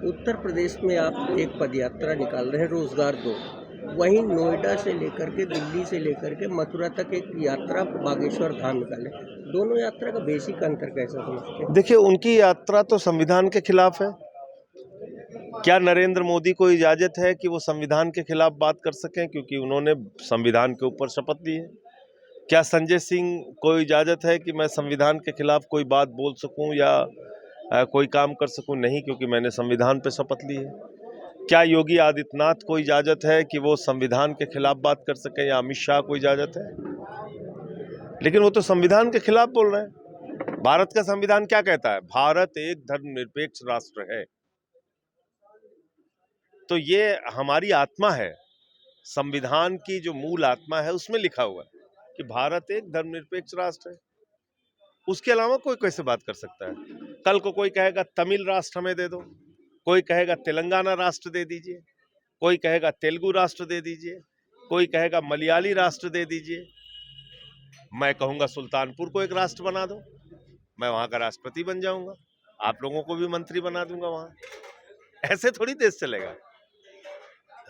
उत्तर प्रदेश में आप एक पदयात्रा निकाल रहे हैं रोजगार दो, वहीं नोएडा से लेकर के दिल्ली से लेकर के मथुरा तक एक यात्रा बागेश्वर धाम निकाले। दोनों यात्रा का बेसिक अंतर कैसा समझते हैं? देखिए, उनकी यात्रा तो संविधान के खिलाफ है। क्या नरेंद्र मोदी को इजाजत है कि वो संविधान के खिलाफ बात कर सकें, क्योंकि उन्होंने संविधान के ऊपर शपथ ली है? क्या संजय सिंह को इजाजत है कि मैं संविधान के खिलाफ कोई बात बोल सकूं या कोई काम कर सकूं? नहीं, क्योंकि मैंने संविधान पे शपथ ली है। क्या योगी आदित्यनाथ को इजाजत है कि वो संविधान के खिलाफ बात कर सके, या अमित शाह को इजाजत है? लेकिन वो तो संविधान के खिलाफ बोल रहे हैं। भारत का संविधान क्या कहता है? भारत एक धर्मनिरपेक्ष राष्ट्र है। तो ये हमारी आत्मा है, संविधान की जो मूल आत्मा है उसमें लिखा हुआ है कि भारत एक धर्मनिरपेक्ष राष्ट्र है। उसके अलावा कोई कैसे बात कर सकता है? कल को कोई कहेगा तमिल राष्ट्र हमें दे दो, कोई कहेगा तेलंगाना राष्ट्र दे दीजिए, कोई कहेगा तेलुगु राष्ट्र दे दीजिए, कोई कहेगा मलयाली राष्ट्र दे दीजिए। मैं कहूंगा सुल्तानपुर को एक राष्ट्र बना दो, मैं वहां का राष्ट्रपति बन जाऊंगा, आप लोगों को भी मंत्री बना दूंगा वहां। ऐसे थोड़ी देश चलेगा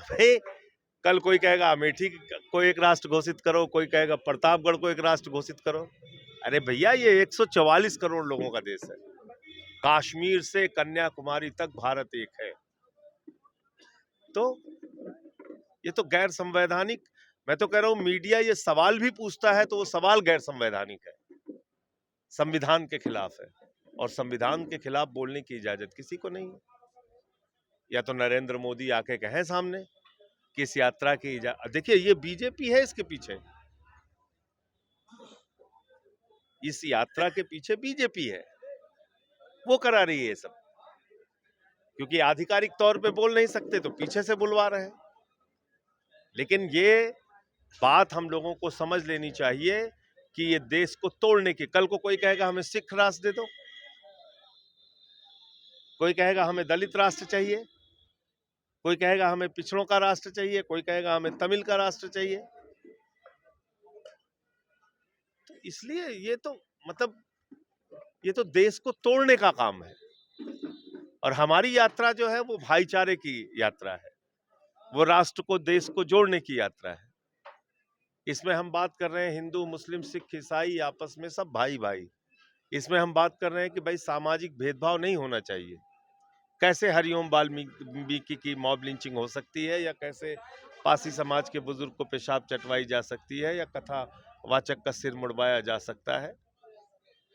भाई। कल कोई कहेगा अमेठी को एक राष्ट्र घोषित करो, कोई कहेगा प्रतापगढ़ को एक राष्ट्र घोषित करो। अरे भैया, ये 144 करोड़ लोगों का देश है। कश्मीर से कन्याकुमारी तक भारत एक है। तो ये तो गैर संवैधानिक, मैं तो कह रहा हूं मीडिया ये सवाल भी पूछता है तो वो सवाल गैर संवैधानिक है, संविधान के खिलाफ है, और संविधान के खिलाफ बोलने की इजाजत किसी को नहीं है। या तो नरेंद्र मोदी आके कहें सामने कि इस यात्रा की इजाजत, देखिए ये बीजेपी है इसके पीछे, इस यात्रा के पीछे बीजेपी है, वो करा रही है ये सब। क्योंकि आधिकारिक तौर पे बोल नहीं सकते तो पीछे से बुलवा रहे हैं। लेकिन ये बात हम लोगों को समझ लेनी चाहिए कि ये देश को तोड़ने की, कल को कोई कहेगा हमें सिख राष्ट्र दे दो, कोई कहेगा हमें दलित राष्ट्र चाहिए, कोई कहेगा हमें पिछड़ों का राष्ट्र चाहिए, कोई कहेगा हमें तमिल का राष्ट्र चाहिए। तो इसलिए ये तो मतलब ये तो देश को तोड़ने का काम है। और हमारी यात्रा जो है वो भाईचारे की यात्रा है, वो राष्ट्र को, देश को जोड़ने की यात्रा है। इसमें हम बात कर रहे हैं हिंदू, मुस्लिम, सिख, ईसाई आपस में सब भाई भाई। इसमें हम बात कर रहे हैं कि भाई सामाजिक भेदभाव नहीं होना चाहिए। कैसे हरिओम वाल्मीकि की मॉब लिंचिंग हो सकती है, या कैसे पासी समाज के बुजुर्ग को पेशाब चटवाई जा सकती है, या कथा वाचक का सिर मुड़वाया जा सकता है?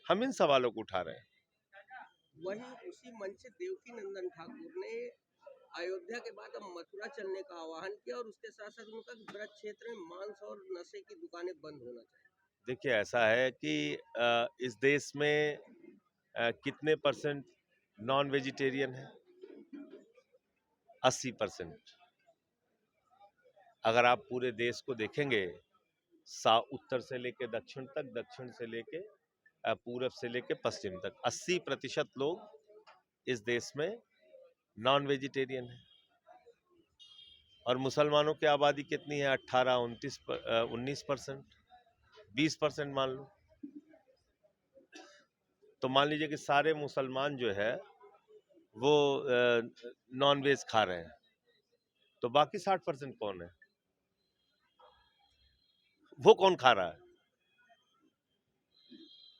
हम इन सवालों को उठा रहे हैं। वहीं उसी मंच से देवकी नंदन ठाकुर ने अयोध्या के बाद अब मथुरा चलने का आह्वान किया और उसके साथ साथ उनका ब्रज क्षेत्र में मांस और नशे की दुकानें बंद होना चाहिए। देखिए, ऐसा है कि इस देश में कितने परसेंट नॉन वेजिटेरियन है? 80%। अगर आप पूरे देश को देखेंगे, उत्तर से लेके दक्षिण तक, दक्षिण से लेके पूरब से लेके पश्चिम तक, 80% लोग इस देश में नॉन वेजिटेरियन है। और मुसलमानों की आबादी कितनी है? 19%, 20% मान लो। तो मान लीजिए कि सारे मुसलमान जो है वो नॉन वेज खा रहे हैं, तो बाकी 60% कौन है? वो कौन खा रहा है?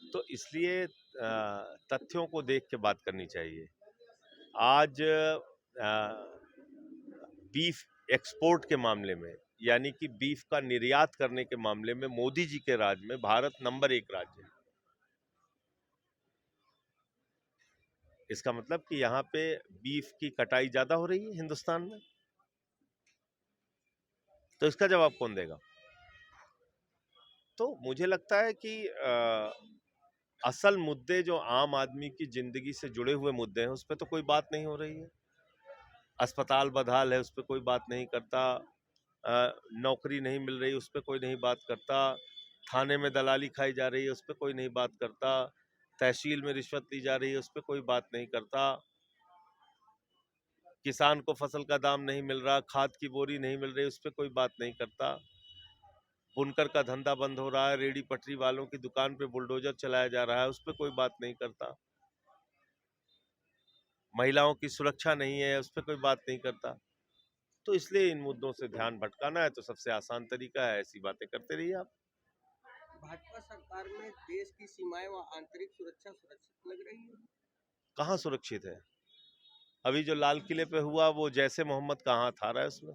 तो इसलिए तथ्यों को देख के बात करनी चाहिए। आज बीफ एक्सपोर्ट के मामले में, यानी कि बीफ का निर्यात करने के मामले में मोदी जी के राज में भारत नंबर 1 राज्य है। इसका मतलब कि यहाँ पे बीफ की कटाई ज्यादा हो रही है हिंदुस्तान में। तो इसका जवाब कौन देगा? तो मुझे लगता है कि असल मुद्दे जो आम आदमी की जिंदगी से जुड़े हुए मुद्दे हैं उस पर तो कोई बात नहीं हो रही है। अस्पताल बदहाल है, उस पर कोई बात नहीं करता। नौकरी नहीं मिल रही, उस पर कोई नहीं बात करता। थाने में दलाली खाई जा रही है, उस पर कोई नहीं बात करता। तहसील में रिश्वत ली जा रही है, उस पर कोई बात नहीं करता। किसान को फसल का दाम नहीं मिल रहा, खाद की बोरी नहीं मिल रही, उस पर कोई बात नहीं करता। बुनकर का धंधा बंद हो रहा है, रेडी पटरी वालों की दुकान पे बुलडोजर चलाया जा रहा है, उस पर कोई बात नहीं करता। महिलाओं की सुरक्षा नहीं है, उस पर कोई बात नहीं करता। तो इसलिए इन मुद्दों से ध्यान भटकाना है तो सबसे आसान तरीका है, ऐसी बातें करते रहिए आप। भाजपा सरकार में देश की सीमाएं व आंतरिक सुरक्षा सुरक्षित लग रही है। कहाँ सुरक्षित है? अभी जो लाल किले पे हुआ वो जैसे मोहम्मद का हाथ आ रहा है उसमें।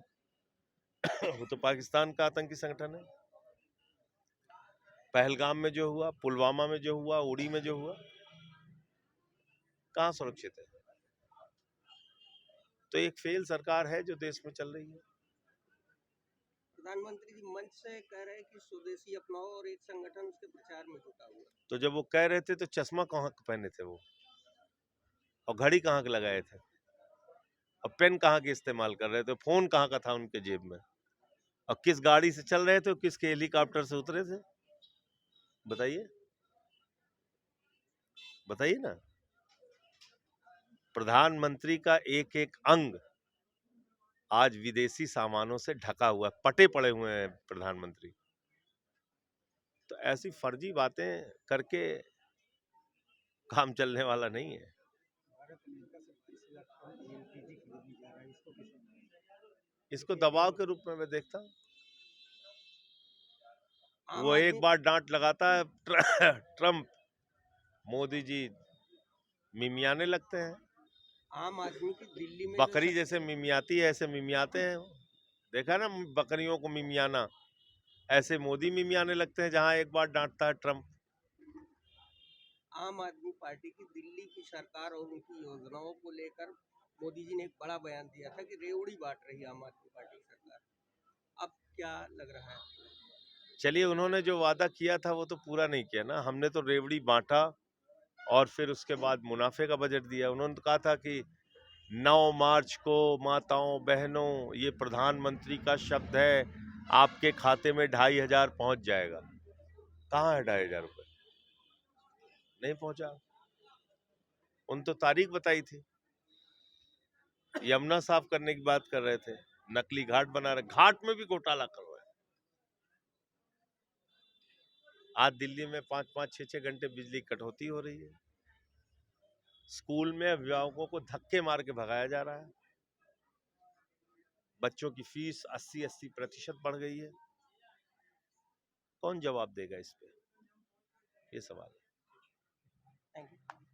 वो तो पाकिस्तान का आतंकी संगठन है। पहलगाम में जो हुआ, पुलवामा में जो हुआ, उड़ी में जो हुआ, कहाँ सुरक्षित है? तो एक फेल सरकार है जो देश में चल रही है। प्रधानमंत्री जी मंच से कह रहे हैं कि स्वदेशी अपनाओ और एक संगठन उसके प्रचार में जुटा हुआ है। तो जब वो कह रहे थे तो चश्मा कहाँ पहने थे वो, और घड़ी कहाँ के लगाए थे, और पेन कहाँ के इस्तेमाल कर रहे थे, फोन कहाँ का था उनके जेब में, और किस गाड़ी से चल रहे थे, और किसके हेलीकॉप्टर से उतरे थे? बताइए, बताइए ना। प्रधानमंत्री का एक एक अंग आज विदेशी सामानों से ढका हुआ है, पटे पड़े हुए हैं प्रधानमंत्री। तो ऐसी फर्जी बातें करके काम चलने वाला नहीं है। इसको दबाव के रूप में मैं देखता हूँ। आम वो एक आदमी बार डांट लगाता है ट्रम्प, मोदी जी मिमियाने लगते हैं। आम आदमी की दिल्ली में जो बकरी जैसे मिमियाती है ऐसे मिमियाते हैं। देखा ना बकरियों को मिमियाना, ऐसे मोदी मिमियाने लगते हैं जहां एक बार डांटता है ट्रम्प। आम आदमी पार्टी की दिल्ली की सरकार और उनकी योजनाओं को लेकर मोदी जी ने एक बड़ा बयान दिया था कि रेवड़ी बांट रही है आम आदमी पार्टी की सरकार। अब क्या लग रहा है? चलिए, उन्होंने जो वादा किया था वो तो पूरा नहीं किया ना। हमने तो रेवड़ी बांटा और फिर उसके बाद मुनाफे का बजट दिया। उन्होंने तो कहा था कि 9 मार्च को माताओं बहनों, ये प्रधानमंत्री का शब्द है, आपके खाते में 2,500 पहुंच जाएगा। कहाँ है 2,500 रुपए? नहीं पहुंचा। उन तो तारीख बताई थी, यमुना साफ करने की बात कर रहे थे, नकली घाट बना रहे, घाट में भी घोटाला कर रहे हैं। आज दिल्ली में 5-5, 6-6 घंटे बिजली कटौती हो रही है। स्कूल में अभिभावकों को धक्के मार के भगाया जा रहा है। बच्चों की फीस 80-80% बढ़ गई है। कौन जवाब देगा इस पे? ये सवाल है। Thank you.